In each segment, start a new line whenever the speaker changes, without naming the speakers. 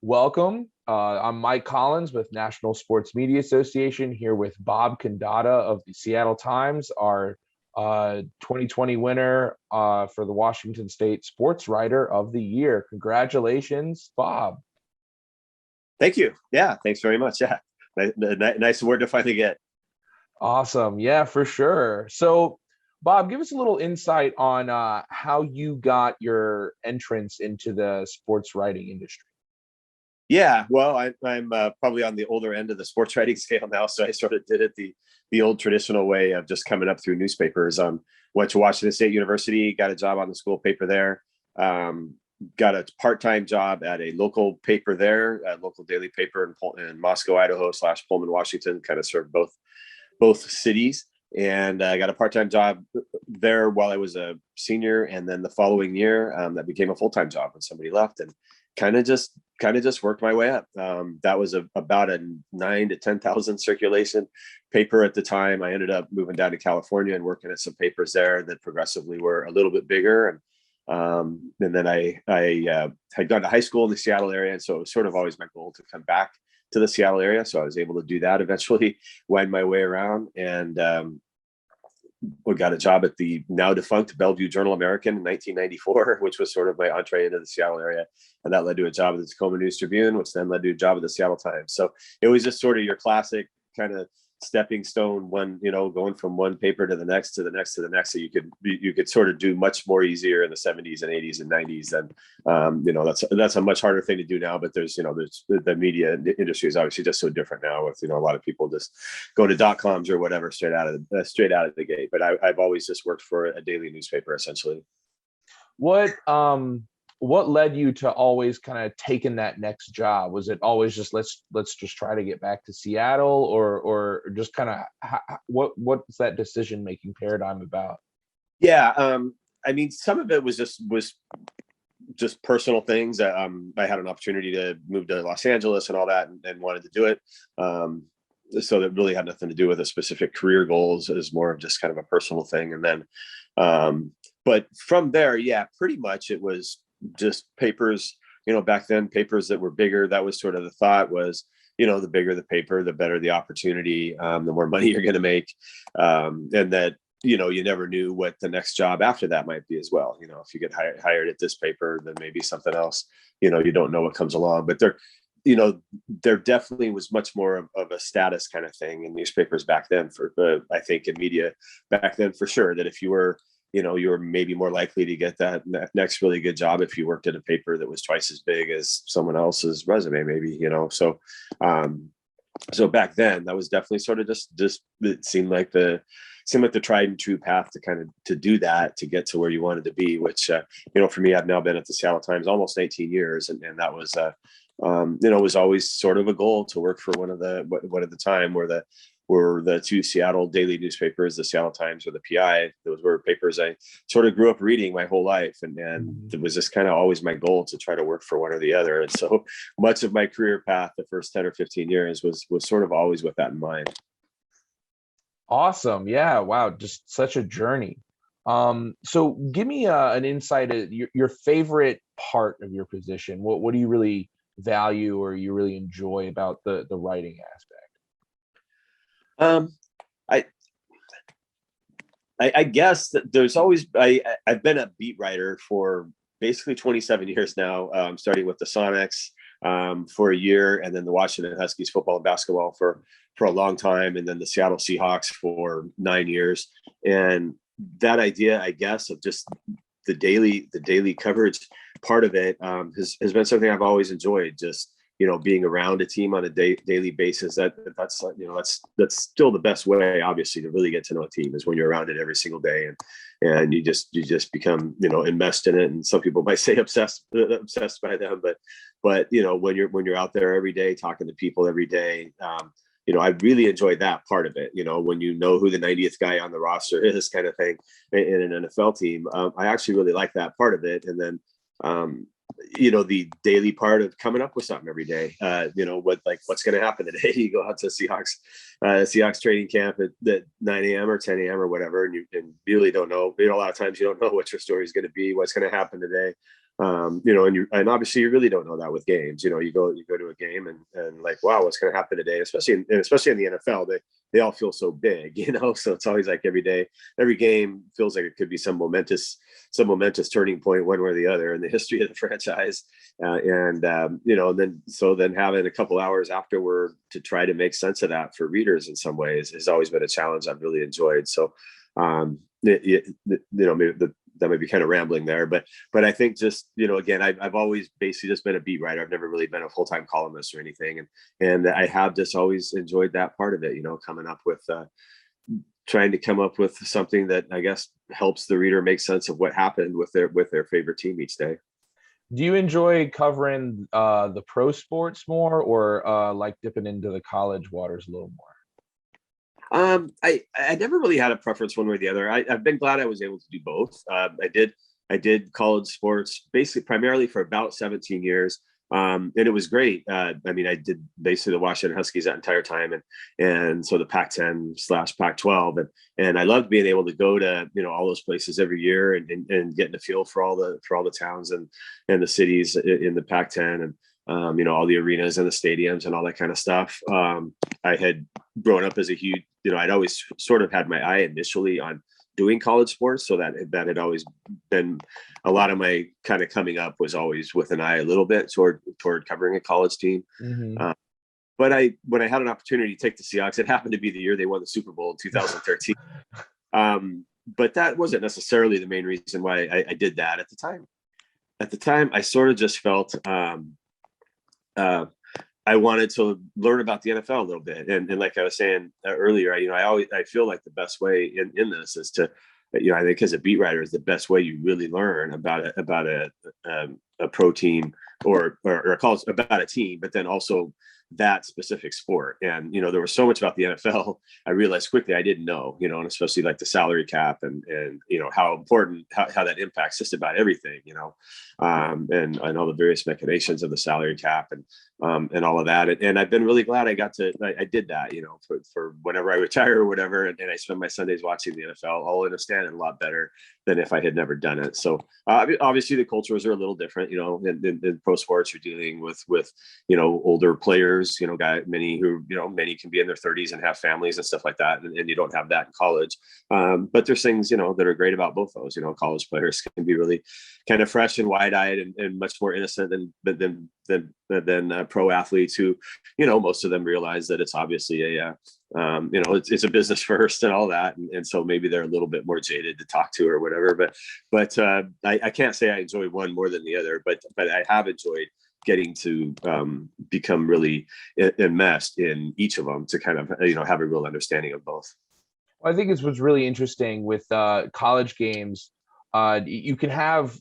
Welcome. I'm Mike Collins with National Sports Media Association here with Bob Condotta of the Seattle Times, our 2020 winner for the Washington State Sportswriter of the Year. Congratulations, Bob.
Thank you. Yeah, thanks very much. Yeah, nice word to finally get.
Awesome. Yeah, for sure. So, Bob, give us a little insight on how you got your entrance into the sports writing industry.
Yeah, well, I'm probably on the older end of the sports writing scale now, so I sort of did it the old traditional way of just coming up through newspapers. Went to Washington State University, got a job on the school paper there. Got a part-time job at a local paper there, a local daily paper in Moscow, Idaho / Pullman, Washington, kind of served both cities. And I got a part-time job there while I was a senior, and then the following year, that became a full-time job when somebody left, and kind of just worked my way up. That was about a 9 to 10,000 circulation paper at the time. I ended up moving down to California and working at some papers there that progressively were a little bit bigger. And then I had gone to high school in the Seattle area, and so it was sort of always my goal to come back to the Seattle area. So I was able to do that eventually, wind my way around, and we got a job at the now defunct Bellevue Journal-American in 1994, which was sort of my entree into the Seattle area. And that led to a job at the Tacoma News-Tribune, which then led to a job at the Seattle Times. So it was just sort of your classic kind of stepping stone, going from one paper to the next to the next to the next. So you could sort of do much more easier in the 70s and 80s and 90s. And that's a much harder thing to do now. But there's the media industry is obviously just so different now, with a lot of people just go to .coms or whatever straight out of the gate. But I've always just worked for a daily newspaper essentially.
What led you to always kind of taking that next job? Was it always just let's just try to get back to Seattle, or just kind of what's that decision making paradigm about?
Yeah, I mean, some of it was just personal things. I had an opportunity to move to Los Angeles and all that, and wanted to do it. So that really had nothing to do with a specific career goals. It was more of just kind of a personal thing. And then, but from there, yeah, pretty much it was just papers. Back then, papers that were bigger, that was sort of the thought was, the bigger the paper, the better the opportunity, the more money you're going to make. And that, you never knew what the next job after that might be as well. If you get hired at this paper, then maybe something else, you don't know what comes along. But there definitely was much more of a status kind of thing in newspapers back then, I think in media back then, for sure, that if you were you were maybe more likely to get that next really good job if you worked at a paper that was twice as big as someone else's resume, maybe. So back then, that was definitely sort of just it seemed like the tried and true path to do that, to get to where you wanted to be, which for me, I've now been at the Seattle Times almost 18 years, and that was it was always sort of a goal to work for one at the time were the two Seattle daily newspapers, the Seattle Times or the PI. Those were papers I sort of grew up reading my whole life. And it was just kind of always my goal to try to work for one or the other. And so much of my career path, the first 10 or 15 years was sort of always with that in mind.
Awesome. Yeah. Wow. Just such a journey. So give me an insight at your favorite part of your position. What do you really value or you really enjoy about the writing aspect?
I guess that there's always I've been a beat writer for basically 27 years now, starting with the Sonics for a year, and then the Washington Huskies football and basketball for a long time, and then the Seattle Seahawks for 9 years. And that idea, I guess, of just the daily coverage part of it has been something I've always enjoyed. Just being around a team on a daily basis, that's still the best way, obviously, to really get to know a team, is when you're around it every single day, and you just become enmeshed in it. And some people might say obsessed by them, but when you're out there every day talking to people every day, I really enjoyed that part of it. When who the 90th guy on the roster is, kind of thing, in an NFL team. I actually really like that part of it. And then the daily part of coming up with something every day, what's going to happen today. You go out to Seahawks training camp at 9 a.m. or 10 a.m. or whatever, and you really don't know. A lot of times you don't know what your story is going to be, what's going to happen today. and obviously you really don't know that with games. You go to a game and like, wow, what's going to happen today? Especially in the NFL, they all feel so big, so it's always like every game feels like it could be some momentous turning point one way or the other in the history of the franchise. Then having a couple hours afterward to try to make sense of that for readers in some ways has always been a challenge I've really enjoyed. So, maybe that might be kind of rambling there, but I think just, again, I've always basically just been a beat writer. I've never really been a full-time columnist or anything. And I have just always enjoyed that part of it, coming up with, trying to come up with something that I guess helps the reader make sense of what happened with their favorite team each day.
Do you enjoy covering the pro sports more, or like dipping into the college waters a little more?
I never really had a preference one way or the other. I've been glad I was able to do both. I did college sports basically primarily for about 17 years. And it was great. I did basically the Washington Huskies that entire time, and so the Pac-10/Pac-12, and I loved being able to go to all those places every year and getting a feel for all the towns and the cities in the Pac-10, and all the arenas and the stadiums and all that kind of stuff. I had grown up as a huge, I'd always sort of had my eye initially on doing college sports, so that had always been a lot of my kind of coming up was always with an eye a little bit toward covering a college team.
Mm-hmm.
But when I had an opportunity to take the Seahawks, it happened to be the year they won the Super Bowl in 2013. But that wasn't necessarily the main reason why I did that at the time. At the time, I sort of just felt I wanted to learn about the NFL a little bit, and like I was saying earlier, I feel like the best way in this is to, I think as a beat writer is the best way you really learn about a pro team or about a team, but then also that specific sport. And there was so much about the NFL I realized quickly I didn't know, and especially like the salary cap and how important how that impacts just about everything, and all the various machinations of the salary cap and all of that. And I've been really glad I did that, for whenever I retire or whatever, and I spend my Sundays watching the NFL. I'll understand it a lot better than if I had never done it. So obviously the cultures are a little different, in pro sports. You're dealing with older players, many can be in their 30s and have families and stuff like that, and you don't have that in college. But there's things that are great about both those. College players can be really kind of fresh and wide-eyed and much more innocent than pro athletes who, most of them realize that it's obviously it's a business first and all that, and so maybe they're a little bit more jaded to talk to or whatever. But I can't say I enjoy one more than the other, but I have enjoyed getting to become really enmeshed in each of them to kind of have a real understanding of both.
Well, I think it's what's really interesting with college games. You can have,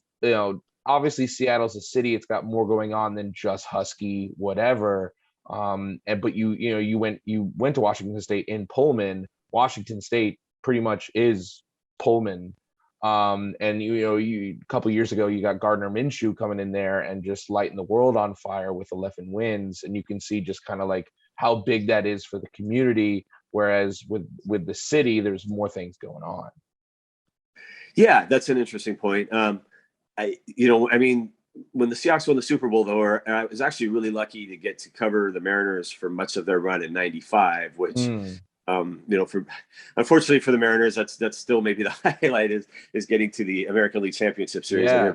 obviously Seattle's a city; it's got more going on than just Husky, whatever. But you went to Washington State in Pullman. Washington State pretty much is Pullman. And a couple of years ago, you got Gardner Minshew coming in there and just lighting the world on fire with 11 wins, and you can see just kind of like how big that is for the community. Whereas with the city, there's more things going on.
Yeah, that's an interesting point. When the Seahawks won the Super Bowl, though, I was actually really lucky to get to cover the Mariners for much of their run in '95, which. Unfortunately for the Mariners, that's still maybe the highlight is getting to the American League Championship Series.
Yeah.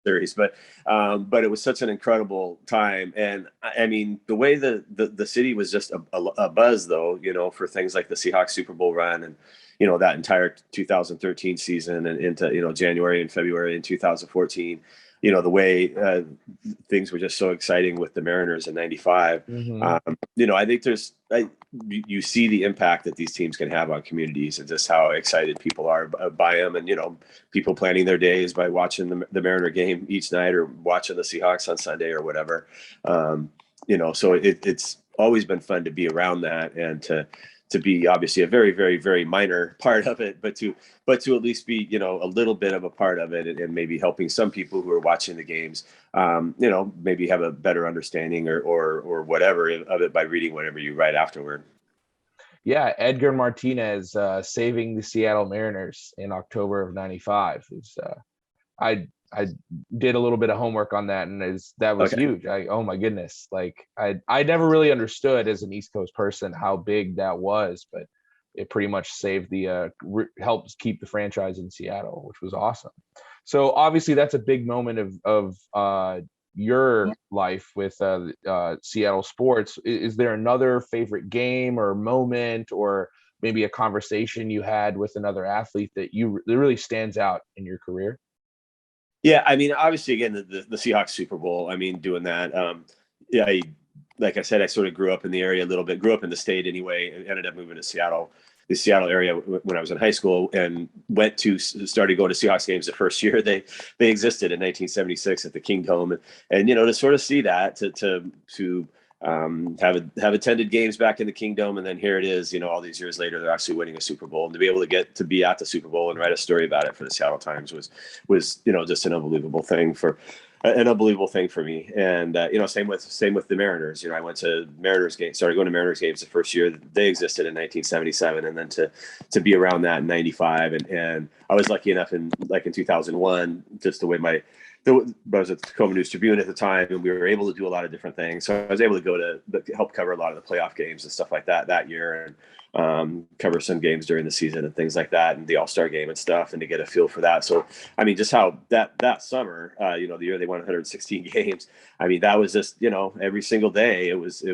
But it was such an incredible time, and I mean the way the city was just a buzz, though, for things like the Seahawks Super Bowl run and that entire 2013 season and into January and February in 2014. The way things were just so exciting with the Mariners in '95.
Mm-hmm.
I think you see the impact that these teams can have on communities and just how excited people are by them, and people planning their days by watching the Mariner game each night or watching the Seahawks on Sunday or whatever. So it's always been fun to be around that and to be obviously a very, very, very minor part of it, but to at least be, a little bit of a part of it and maybe helping some people who are watching the games, maybe have a better understanding or whatever of it by reading whatever you write afterward.
Yeah. Edgar Martinez saving the Seattle Mariners in October of '95 is, I I did a little bit of homework on that, and that was
Okay.
huge. Oh my goodness. Like I never really understood as an East Coast person how big that was, but it pretty much saved helps keep the franchise in Seattle, which was awesome. So obviously that's a big moment of your life with Seattle sports. Is there another favorite game or moment, or maybe a conversation you had with another athlete that really stands out in your career?
Yeah, I mean, obviously, again, the Seahawks Super Bowl. I mean, doing that. Yeah, like I said, I sort of grew up in the area a little bit. Grew up in the state anyway, and ended up moving to Seattle, the Seattle area when I was in high school, and started going to Seahawks games the first year they existed in 1976 at the Kingdome, and to sort of see that to have attended games back in the Kingdome, and then here it is, all these years later, they're actually winning a Super Bowl, and to be able to get to be at the Super Bowl and write a story about it for the Seattle Times was just an unbelievable thing for me. And same with the Mariners. I went to Mariners games, started going to Mariners games the first year they existed in 1977, and then to be around that in 95, and I was lucky enough in 2001, just the way I was at the Tacoma News Tribune at the time, and we were able to do a lot of different things. So I was able to go to help cover a lot of the playoff games and stuff like that year, and cover some games during the season and things like that, and the All-Star game and stuff, and to get a feel for that. So, I mean, just how that summer, the year they won 116 games, I mean, that was just, every single day, it was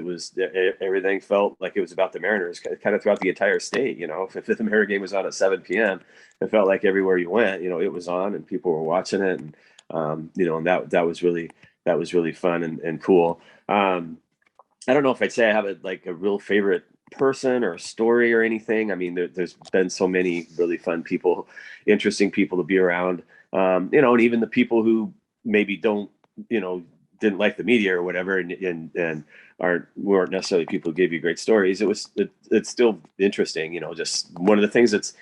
everything felt like it was about the Mariners kind of throughout the entire state. If the Mariner game was on at 7 p.m., it felt like everywhere you went, it was on and people were watching it. And and that was really fun and cool. I don't know if I'd say I have a real favorite person or story or anything. I mean, there's been so many really fun people, interesting people to be around. And even the people who maybe didn't like the media or whatever, and weren't necessarily people who gave you great stories. It's still interesting. Just one of the things that's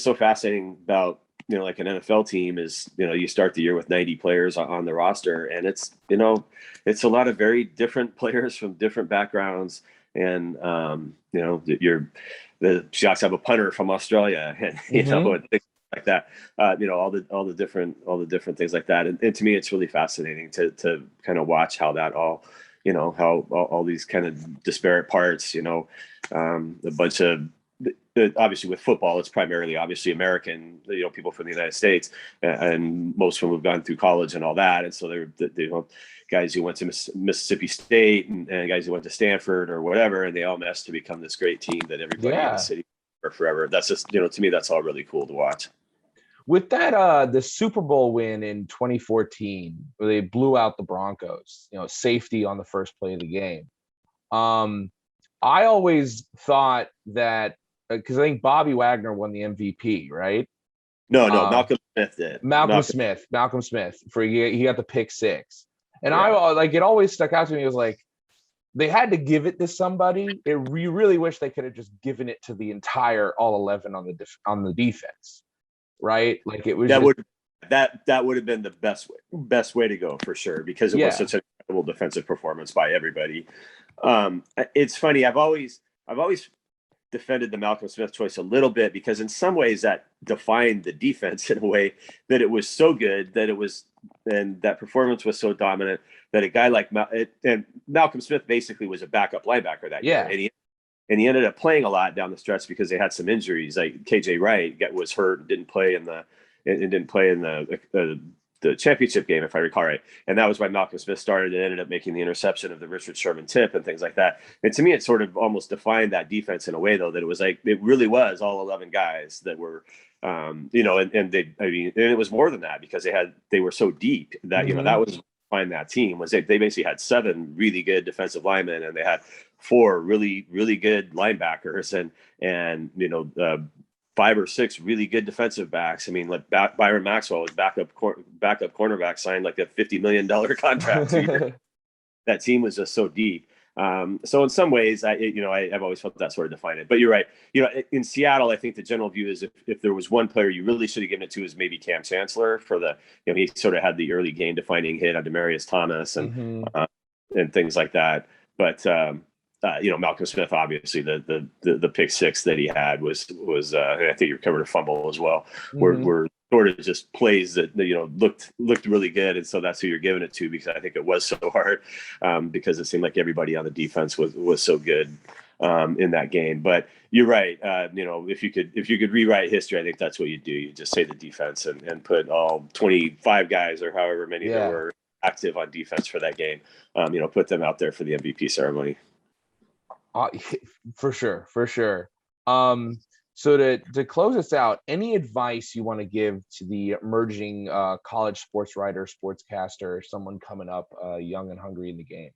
so fascinating about like an NFL team is, you start the year with 90 players on the roster, and it's a lot of very different players from different backgrounds. And, the Seahawks have a punter from Australia, and, and things like that, all the different things like that. And to me, it's really fascinating to kind of watch how that all, how all these kind of disparate parts, a bunch of, obviously with football, it's primarily obviously American, people from the United States, and most of them have gone through college and all that. And so they're guys who went to Mississippi State and guys who went to Stanford or whatever, and they all meshed to become this great team that everybody in the city for forever. That's just, to me, that's all really cool to watch.
With that, the Super Bowl win in 2014, where they blew out the Broncos, safety on the first play of the game. I always thought that, because I think Bobby Wagner won the MVP, right?
No, Malcolm Smith did.
Malcolm Smith he got the pick six, and it always stuck out to me. It was like they had to give it to somebody. You really wish they could have just given it to the entire all 11 on the defense, right? Like it was
that would have been the best way to go for sure, because it was such an incredible defensive performance by everybody. It's funny. I've always defended the Malcolm Smith choice a little bit, because in some ways that defined the defense in a way that it was so good and that performance was so dominant that a guy like Malcolm Smith basically was a backup linebacker that year. And he ended up playing a lot down the stretch because they had some injuries. Like KJ Wright was hurt and didn't play in the championship game, if I recall right. And that was why Malcolm Smith started and ended up making the interception of the Richard Sherman tip and things like that. And to me, it sort of almost defined that defense in a way, though, that it was like, it really was all 11 guys that were, and it was more than that, because they were so deep that, that was find that team was they basically had 7 really good defensive linemen, and they had 4 really, really good linebackers, and 5 or 6 really good defensive backs. I mean, like Byron Maxwell was backup cornerback, signed like a $50 million contract. That team was just so deep. So in some ways, I've always felt that sort of defined it. But you're right. In Seattle, I think the general view is if there was one player you really should have given it to, is maybe Cam Chancellor for he sort of had the early game defining hit on Demaryius Thomas and things like that. But Malcolm Smith, obviously the pick six that he had was and I think he recovered a fumble as well. Were sort of just plays that looked really good, and so that's who you're giving it to, because I think it was so hard, because it seemed like everybody on the defense was so good in that game. But you're right. If you could rewrite history, I think that's what you do. You just say the defense and put all 25 guys or however many there were active on defense for that game. Put them out there for the MVP ceremony.
For sure. So to close us out, any advice you want to give to the emerging college sports writer, sportscaster, someone coming up young and hungry in the game?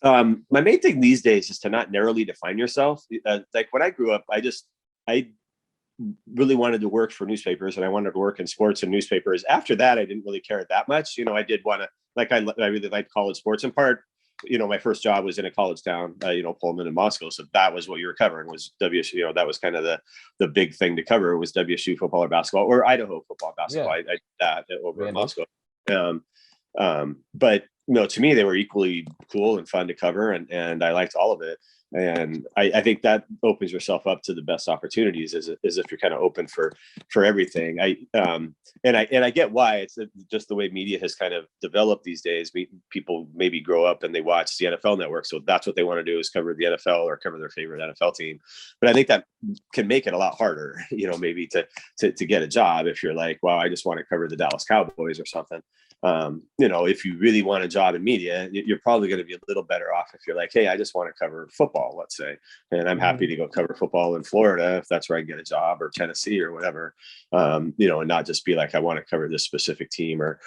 My main thing these days is to not narrowly define yourself. Like when I grew up, I really wanted to work for newspapers, and I wanted to work in sports and newspapers. After that, I didn't really care that much. I did want to, I really liked college sports in part. My first job was in a college town, Pullman and Moscow. So that was what you were covering, was WSU. That was kind of the big thing to cover, was WSU football or basketball, or Idaho football, basketball. I did that over in Moscow. But to me, they were equally cool and fun to cover, and I liked all of it. And I think that opens yourself up to the best opportunities, as if you're kind of open for everything. And I get why. It's just the way media has kind of developed these days. People maybe grow up and they watch the NFL Network, so that's what they want to do, is cover the NFL or cover their favorite NFL team. But I think that can make it a lot harder, maybe to get a job if you're like, wow, I just want to cover the Dallas Cowboys or something. If you really want a job in media, you're probably going to be a little better off if you're like, hey, I just want to cover football, let's say, and I'm happy to go cover football in Florida if that's where I get a job, or Tennessee or whatever, and not just be like, I want to cover this specific team or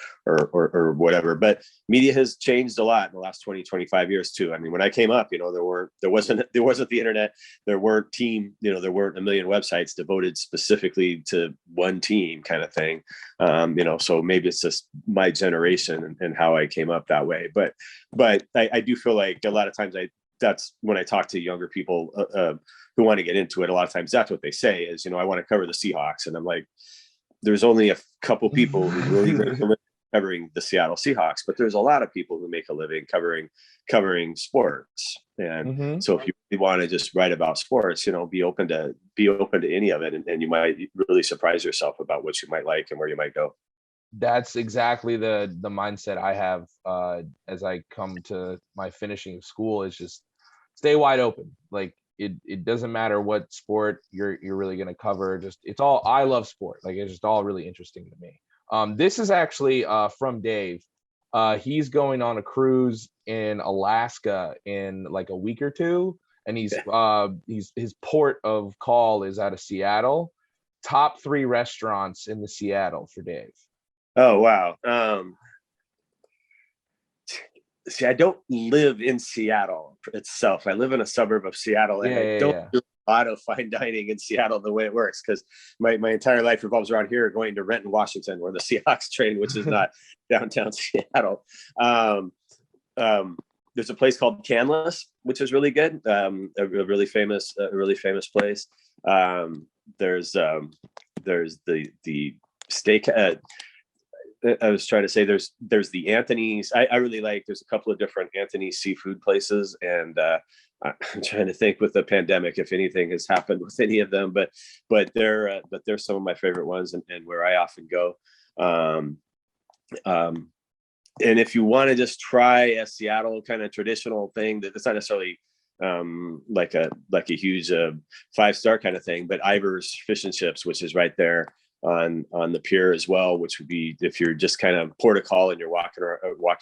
whatever. But media has changed a lot in the last 20-25 years too. I mean, when I came up, there wasn't the internet, there weren't there weren't a million websites devoted specifically to one team kind of thing. So maybe it's just my generation and how I came up that way. But I do feel like a lot of times that's when I talk to younger people who want to get into it. A lot of times that's what they say is, I want to cover the Seahawks. And I'm like, there's only a couple people who really make a living covering the Seattle Seahawks, but there's a lot of people who make a living covering sports. And so if you really want to just write about sports, be open to any of it. And you might really surprise yourself about what you might like and where you might go.
That's exactly the mindset I have as I come to my finishing of school, is just stay wide open. Like it doesn't matter what sport you're really going to cover. I love sport. Like, it's just all really interesting to me. This is actually from Dave. He's going on a cruise in Alaska in like a week or two, and his port of call is out of Seattle. Top 3 restaurants in the Seattle for Dave.
Oh, wow. See, I don't live in Seattle itself. I live in a suburb of Seattle, and I don't do a lot of fine dining in Seattle the way it works, because my entire life revolves around here, going to Renton, Washington, where the Seahawks train, which is not downtown Seattle. There's a place called Canlis, which is really good. A really famous place. There's the steak. I was trying to say there's the Anthony's. I really like. There's a couple of different Anthony's seafood places, and I'm trying to think with the pandemic if anything has happened with any of them. But they're some of my favorite ones, and where I often go. And if you want to just try a Seattle kind of traditional thing, that it's not necessarily like a huge 5-star kind of thing, but Ivor's Fish and Chips, which is right there on the pier as well, which would be, if you're just kind of port of call and you're walking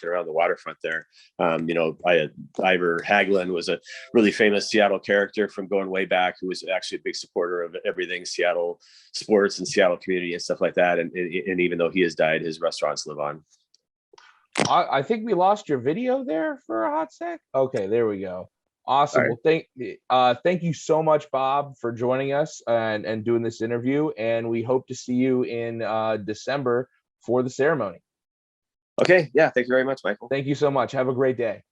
around the waterfront there. Ivor Hagelin was a really famous Seattle character from going way back, who was actually a big supporter of everything Seattle sports and Seattle community and stuff like that. And even though he has died, his restaurants live on.
I think we lost your video there for a hot sec. Okay, there we go. Awesome. Right. Well, thank you so much, Bob, for joining us and doing this interview. And we hope to see you in December for the ceremony.
Okay. Yeah. Thank you very much, Michael.
Thank you so much. Have a great day.